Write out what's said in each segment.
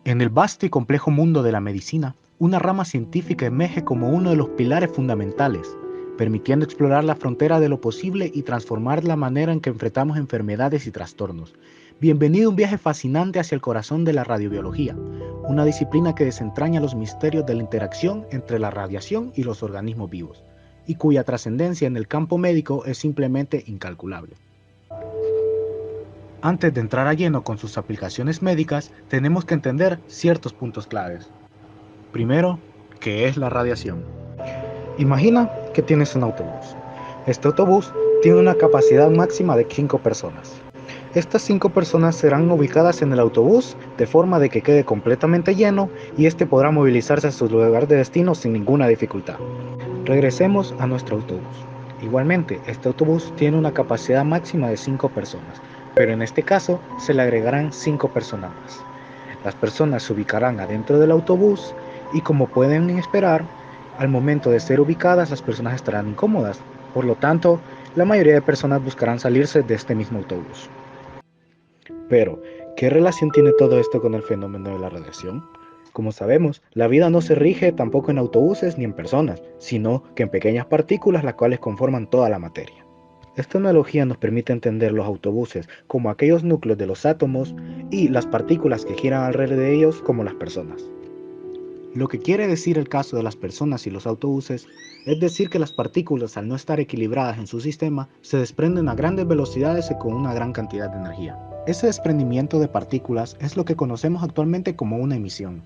En el vasto y complejo mundo de la medicina, una rama científica emerge como uno de los pilares fundamentales, permitiendo explorar la frontera de lo posible y transformar la manera en que enfrentamos enfermedades y trastornos. Bienvenido a un viaje fascinante hacia el corazón de la radiobiología, una disciplina que desentraña los misterios de la interacción entre la radiación y los organismos vivos, y cuya trascendencia en el campo médico es simplemente incalculable. Antes de entrar a lleno con sus aplicaciones médicas, tenemos que entender ciertos puntos claves. Primero, ¿qué es la radiación? Imagina que tienes un autobús. Este autobús tiene una capacidad máxima de 5 personas. Estas 5 personas serán ubicadas en el autobús de forma de que quede completamente lleno y este podrá movilizarse a su lugar de destino sin ninguna dificultad. Regresemos a nuestro autobús. Igualmente, este autobús tiene una capacidad máxima de 5 personas, pero en este caso se le agregarán 5 personas más. Las personas se ubicarán adentro del autobús y, como pueden esperar, al momento de ser ubicadas las personas estarán incómodas. Por lo tanto, la mayoría de personas buscarán salirse de este mismo autobús. Pero, ¿qué relación tiene todo esto con el fenómeno de la radiación? Como sabemos, la vida no se rige tampoco en autobuses ni en personas, sino que en pequeñas partículas las cuales conforman toda la materia. Esta analogía nos permite entender los autobuses como aquellos núcleos de los átomos y las partículas que giran alrededor de ellos como las personas. Lo que quiere decir el caso de las personas y los autobuses es decir que las partículas, al no estar equilibradas en su sistema, se desprenden a grandes velocidades y con una gran cantidad de energía. Ese desprendimiento de partículas es lo que conocemos actualmente como una emisión.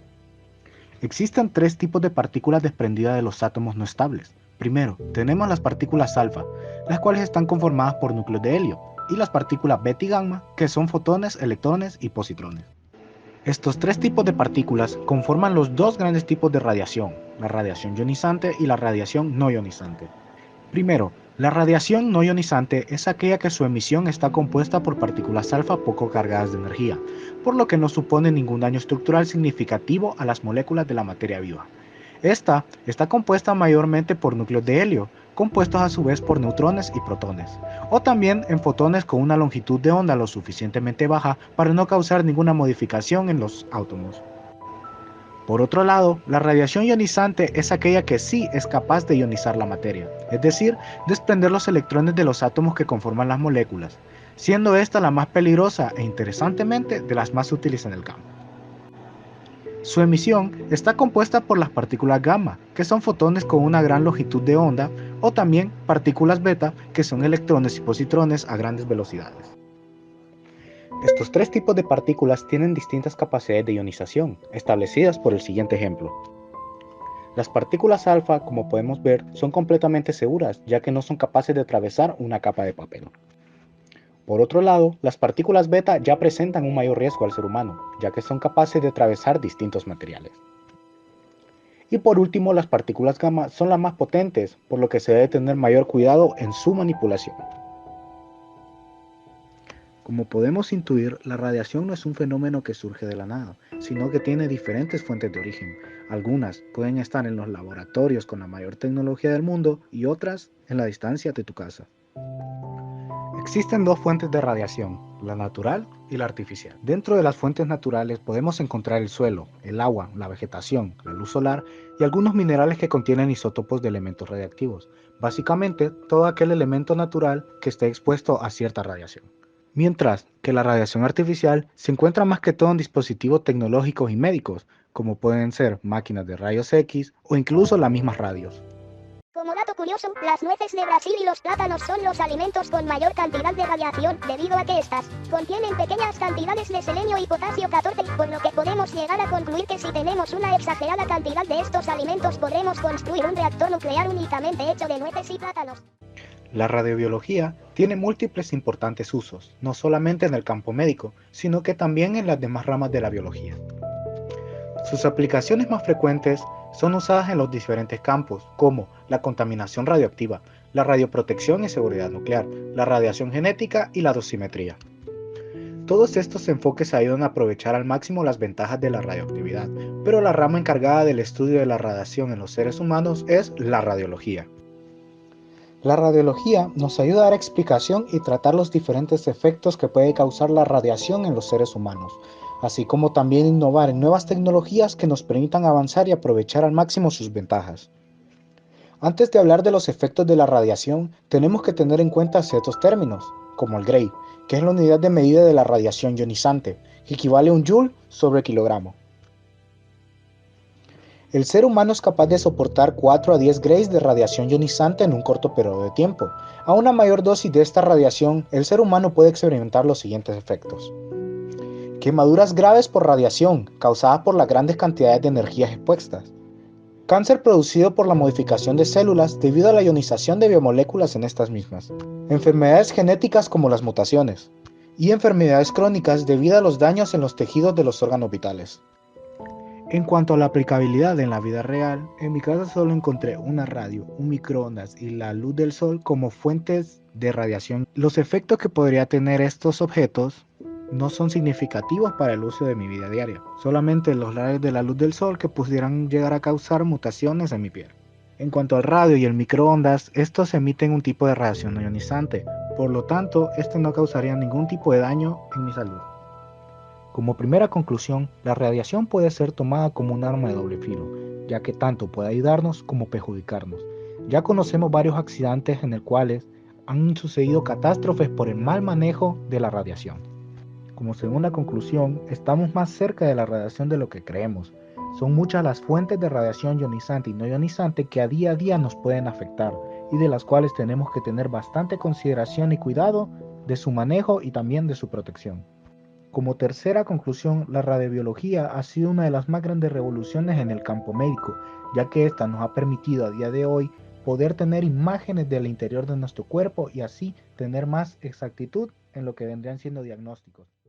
Existen 3 tipos de partículas desprendidas de los átomos no estables. Primero, tenemos las partículas alfa, las cuales están conformadas por núcleos de helio, y las partículas beta y gamma, que son fotones, electrones y positrones. Estos 3 tipos de partículas conforman los 2 grandes tipos de radiación, la radiación ionizante y la radiación no ionizante. Primero, la radiación no ionizante es aquella que su emisión está compuesta por partículas alfa poco cargadas de energía, por lo que no supone ningún daño estructural significativo a las moléculas de la materia viva. Esta está compuesta mayormente por núcleos de helio, compuestos a su vez por neutrones y protones, o también en fotones con una longitud de onda lo suficientemente baja para no causar ninguna modificación en los átomos. Por otro lado, la radiación ionizante es aquella que sí es capaz de ionizar la materia, es decir, desprender los electrones de los átomos que conforman las moléculas, siendo esta la más peligrosa e interesantemente de las más útiles en el campo. Su emisión está compuesta por las partículas gamma, que son fotones con una gran longitud de onda, o también partículas beta, que son electrones y positrones a grandes velocidades. Estos 3 tipos de partículas tienen distintas capacidades de ionización, establecidas por el siguiente ejemplo. Las partículas alfa, como podemos ver, son completamente seguras, ya que no son capaces de atravesar una capa de papel. Por otro lado, las partículas beta ya presentan un mayor riesgo al ser humano, ya que son capaces de atravesar distintos materiales. Y por último, las partículas gamma son las más potentes, por lo que se debe tener mayor cuidado en su manipulación. Como podemos intuir, la radiación no es un fenómeno que surge de la nada, sino que tiene diferentes fuentes de origen. Algunas pueden estar en los laboratorios con la mayor tecnología del mundo y otras en la distancia de tu casa. Existen 2 fuentes de radiación, la natural y la artificial. Dentro de las fuentes naturales podemos encontrar el suelo, el agua, la vegetación, la luz solar y algunos minerales que contienen isótopos de elementos radiactivos. Básicamente, todo aquel elemento natural que esté expuesto a cierta radiación. Mientras que la radiación artificial se encuentra más que todo en dispositivos tecnológicos y médicos, como pueden ser máquinas de rayos X o incluso las mismas radios. Como dato curioso, las nueces de Brasil y los plátanos son los alimentos con mayor cantidad de radiación, debido a que estas contienen pequeñas cantidades de selenio y potasio 14, por lo que podemos llegar a concluir que si tenemos una exagerada cantidad de estos alimentos podremos construir un reactor nuclear únicamente hecho de nueces y plátanos. La radiobiología tiene múltiples importantes usos, no solamente en el campo médico, sino que también en las demás ramas de la biología. Sus aplicaciones más frecuentes son usadas en los diferentes campos, como la contaminación radioactiva, la radioprotección y seguridad nuclear, la radiación genética y la dosimetría. Todos estos enfoques ayudan a aprovechar al máximo las ventajas de la radioactividad, pero la rama encargada del estudio de la radiación en los seres humanos es la radiología. La radiología nos ayuda a dar explicación y tratar los diferentes efectos que puede causar la radiación en los seres humanos. así como también innovar en nuevas tecnologías que nos permitan avanzar y aprovechar al máximo sus ventajas. Antes de hablar de los efectos de la radiación, tenemos que tener en cuenta ciertos términos, como el Gray, que es la unidad de medida de la radiación ionizante, que equivale a un joule sobre kilogramo. El ser humano es capaz de soportar 4 a 10 grays de radiación ionizante en un corto periodo de tiempo. A una mayor dosis de esta radiación, el ser humano puede experimentar los siguientes efectos. Quemaduras graves por radiación, causadas por las grandes cantidades de energías expuestas. Cáncer producido por la modificación de células debido a la ionización de biomoléculas en estas mismas. Enfermedades genéticas como las mutaciones. Y enfermedades crónicas debido a los daños en los tejidos de los órganos vitales. En cuanto a la aplicabilidad en la vida real, en mi casa solo encontré una radio, un microondas y la luz del sol como fuentes de radiación. Los efectos que podría tener estos objetos no son significativos para el uso de mi vida diaria, solamente los rayos de la luz del sol que pudieran llegar a causar mutaciones en mi piel. En cuanto al radio y el microondas, estos emiten un tipo de radiación no ionizante, por lo tanto, este no causaría ningún tipo de daño en mi salud. Como primera conclusión, la radiación puede ser tomada como un arma de doble filo, ya que tanto puede ayudarnos como perjudicarnos. Ya conocemos varios accidentes en los cuales han sucedido catástrofes por el mal manejo de la radiación. Como segunda conclusión, estamos más cerca de la radiación de lo que creemos. Son muchas las fuentes de radiación ionizante y no ionizante que a día nos pueden afectar y de las cuales tenemos que tener bastante consideración y cuidado de su manejo y también de su protección. Como tercera conclusión, la radiobiología ha sido una de las más grandes revoluciones en el campo médico, ya que esta nos ha permitido a día de hoy poder tener imágenes del interior de nuestro cuerpo y así tener más exactitud en lo que vendrían siendo diagnósticos.